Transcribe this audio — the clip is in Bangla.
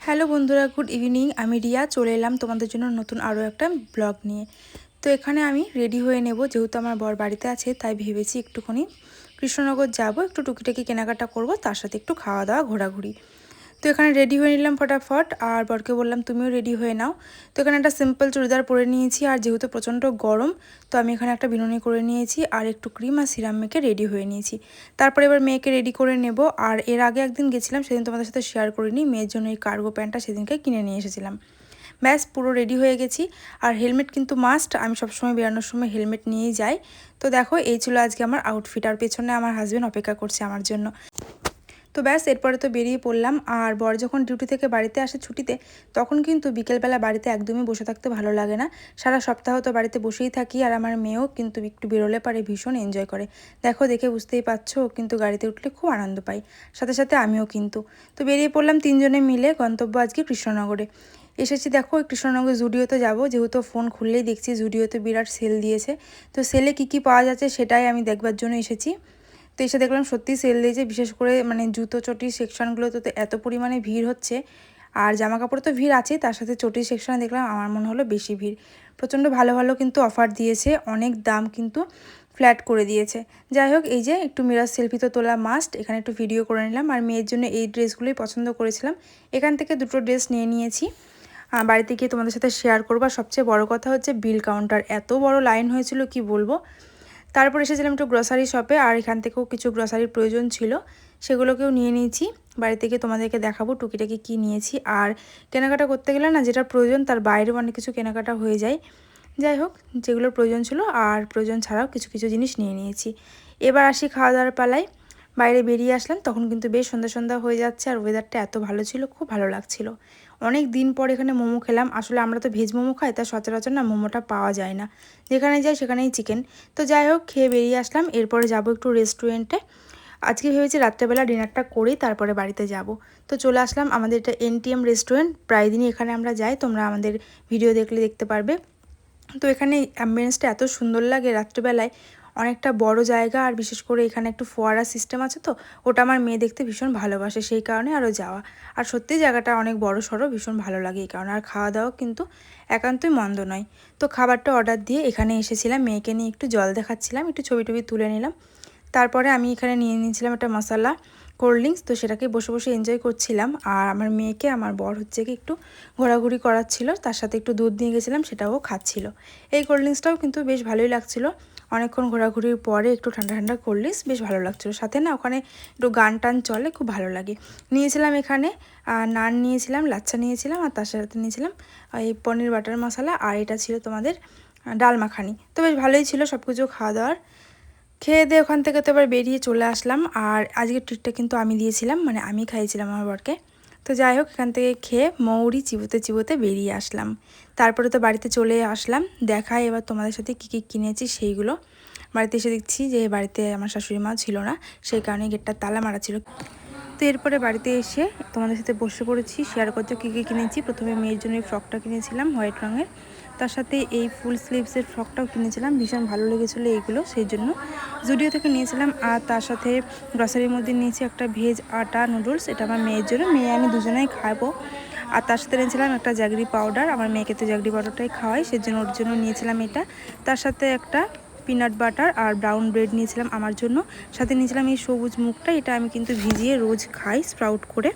হ্যালো বন্ধুরা, গুড ইভিনিং। আমি রিয়া চলে এলাম তোমাদের জন্য নতুন আরও একটা ব্লগ নিয়ে। তো এখানে আমি রেডি হয়ে নেব, যেহেতু আমার বর বাড়িতে আছে তাই ভেবেছি একটুখানি কৃষ্ণনগর যাব, একটু টুকিটাকি কেনাকাটা করব, তার সাথে একটু খাওয়া দাওয়া ঘোরাঘুরি। তো এখানে রেডি হয়ে নিলাম ফটাফট, আর বরকে বললাম তুমিও রেডি হয়ে নাও। তো এখানে একটা সিম্পল চুড়িদার পরে নিয়েছি, আর যেহেতু প্রচণ্ড গরম তো আমি এখানে একটা বিনুনি করে নিয়েছি আর একটু ক্রিম আর সিরাম মেখে রেডি হয়ে নিয়েছি। তারপরে এবার মেয়েকে রেডি করে নেব। আর এর আগে একদিন গেছিলাম, সেদিন তোমাদের সাথে শেয়ার করিনি, মেয়ের জন্য এই কার্গো প্যান্টটা সেদিনকে কিনে নিয়ে এসেছিলাম। ব্যাস পুরো রেডি হয়ে গেছি। আর হেলমেট কিন্তু মাস্ট, আমি সবসময় বেরানোর সময় হেলমেট নিয়েই যাই। তো দেখো এই ছিল আজকে আমার আউটফিট, আর পেছনে আমার হাজব্যান্ড অপেক্ষা করছে আমার জন্য। তো ব্যাস এরপরে তো বেরিয়ে পড়লাম। আর বর যখন ডিউটি থেকে বাড়িতে আসে ছুটিতে, তখন কিন্তু বিকেলবেলা বাড়িতে একদমই বসে থাকতে ভালো লাগে না। সারা সপ্তাহ তো বাড়িতে বসেই থাকি, আর আমার মেয়েও কিন্তু একটু বেরোলে পারে ভীষণ এনজয় করে। দেখো দেখে বুঝতেই পারছো, কিন্তু গাড়িতে উঠলে খুব আনন্দ পাই, সাথে সাথে আমিও কিন্তু। তো বেরিয়ে পড়লাম তিনজনে মিলে, গন্তব্য আজকে কৃষ্ণনগরে এসেছি। দেখো কৃষ্ণনগর জুডিওতে যাব, যেহেতু ফোন খুললেই দেখছি জুডিওতে বিরাট সেল দিয়েছে। তো সেলে কি কি পাওয়া যাচ্ছে সেটাই আমি দেখবার জন্য এসেছি। তো এসে দেখলাম সত্যি সেল দিয়েছে, বিশেষ করে জুতো চটির সেকশনগুলোতে তো এত পরিমাণে ভিড় হচ্ছে। আর জামা কাপড় তো ভিড় আছে, তার সাথে চটির সেকশনে দেখলাম আমার মনে হলো বেশি ভিড়। প্রচণ্ড ভালো ভালো কিন্তু অফার দিয়েছে, অনেক দাম কিন্তু ফ্ল্যাট করে দিয়েছে। যাই হোক, এই যে একটু মিরর সেলফি তো তোলা মাস্ট, এখানে একটু ভিডিও করে নিলাম। আর মেয়ের জন্য এই ড্রেসগুলোই পছন্দ করেছিলাম, এখান থেকে দুটো ড্রেস নিয়ে নিয়েছি। বাড়িতে গিয়ে তোমাদের সাথে শেয়ার করবো। আর সবচেয়ে বড় কথা হচ্ছে বিল কাউন্টার, এত বড় লাইন হয়েছিল কি বলবো। তারপর এসেছিলাম একটু গ্রসারি শপে, আর এখান থেকেও কিছু গ্রসারির প্রয়োজন ছিল, সেগুলোকেও নিয়ে নিয়েছি। বাড়িতে গিয়ে তোমাদেরকে দেখাবো টুকিটাকি কী নিয়েছি। আর কেনাকাটা করতে গেলে না, যেটা প্রয়োজন তার বাইরেও অনেক কিছু কেনাকাটা হয়ে যায়। যাই হোক, যেগুলোর প্রয়োজন ছিল আর প্রয়োজন ছাড়াও কিছু কিছু জিনিস নিয়ে নিয়েছি। এবার আসি খাওয়া দাওয়ার পালায়। বাইরে বেরিয়ে আসলাম, তখন কিন্তু বেশ সন্ধ্যা সন্ধ্যা হয়ে যাচ্ছে, আর ওয়েদারটা এত ভালো ছিল, খুব ভালো লাগছিল। অনেক দিন পর এখানে মোমো খেলাম। আসলে আমরা তো ভেজ মোমো খাই, তা সচরাচর না মোমোটা পাওয়া যায় না, যেখানে যাই সেখানেই চিকেন। তো যাই হোক, খেয়ে বেরিয়ে আসলাম। এরপরে যাব একটু রেস্টুরেন্টে। আজকে ভেবেছি রাত্রেবেলা ডিনারটা করেই তারপরে বাড়িতে যাব। তো চলে আসলাম, আমাদের এটা এনটিএম রেস্টুরেন্ট, প্রায় দিনই এখানে আমরা যাই, তোমরা আমাদের ভিডিও দেখলে দেখতে পারবে। তো এখানে অ্যাম্বিয়েন্সটা এত সুন্দর লাগে রাত্রিবেলায়, অনেকটা বড় জায়গা, আর বিশেষ করে এখানে একটু ফোয়ারা সিস্টেম আছে, তো ওটা আমার মেয়ে দেখতে ভীষণ ভালোবাসে, সেই কারণে আরও যাওয়া। আর সত্যি জায়গাটা অনেক বড় সড়ো, ভীষণ ভালো লাগে এই কারণে। আর খাওয়া দাওয়া কিন্তু একান্তই মন্দ নয়। তো খাবারটা অর্ডার দিয়ে এখানে এসেছিলাম, মেয়েকে নিয়ে একটু জল দেখাচ্ছিলাম, একটু ছবি টবি তুলে নিলাম। তারপরে আমি এখানে নিয়ে নিয়েছিলাম একটা মশলা কোল্ড ড্রিঙ্কস, তো সেটাকে বসে বসে এনজয় করছিলাম। আর আমার মেয়েকে আমার বর হচ্ছে কি একটু ঘোরাঘুরি করাচ্ছিল, তার সাথে একটু দুধ নিয়ে গেছিলাম, সেটাও খাচ্ছিল। এই কোল্ড ড্রিঙ্কসটাও কিন্তু বেশ ভালোই লাগছিলো। অনেকক্ষণ ঘোরাঘুরির পরে একটু ঠান্ডা ঠান্ডা কোল্ড ড্রিঙ্কস বেশ ভালো লাগছিলো। সাথে না ওখানে একটু গান টান চলে, খুব ভালো লাগে। নিয়েছিলাম এখানে নান নিয়েছিলাম, লাচ্ছা নিয়েছিলাম, আর তার সাথে নিয়েছিলাম এই পনির বাটার মশলা, আর এটা ছিল তোমাদের ডাল মাখানি। তো বেশ ভালোই ছিল সব কিছু খাওয়া দাওয়ার। খেয়ে দিয়ে ওখান থেকে তো এবার বেরিয়ে চলে আসলাম। আর আজকের ট্রিটটা কিন্তু আমি দিয়েছিলাম, আমি খাইয়েছিলাম আমার বরকে। তো যাই হোক, এখান থেকে খেয়ে মৌরি চিবোতে চিবোতে বেরিয়ে আসলাম। তারপরে তো বাড়িতে চলে আসলাম। দেখাই এবার তোমাদের সাথে কী কী কিনেছি সেইগুলো। বাড়িতে এসে দেখছি যে বাড়িতে আমার শাশুড়ি মা ছিল না, সেই কারণে গেটটা তালা মারা ছিল। তো এরপরে বাড়িতে এসে তোমাদের সাথে বসে পড়েছি, শেয়ার করতে কী কী কিনেছি। প্রথমে মেয়ের জন্য এই ফ্রকটা কিনেছিলাম হোয়াইট রঙের, তার সাথে এই ফুল স্লিভসের ফ্রকটাও কিনেছিলাম, ভীষণ ভালো লেগেছিলো এইগুলো, সেই জন্য জুডিও থেকে নিয়েছিলাম। আর তার সাথে গ্রসারির মধ্যে নিয়েছি একটা ভেজ আটা নুডলস, এটা আমার মেয়ের জন্য, মেয়ে আমি দুজনেই খাবো। আর তার সাথে নিয়েছিলাম একটা জাগরি পাউডার, আমার মেয়েকে তো জাগরি পাউডারটাই খাওয়াই, সেজন্য ওর জন্য নিয়েছিলাম এটা। তার সাথে একটা পিনাট বাটার আর ব্রাউন ব্রেড নিয়েছিলাম আমার জন্য। সাথে নিয়েছিলাম এই সবুজ মুগটা, এটা আমি কিন্তু ভিজিয়ে রোজ খাই স্প্রাউট করে।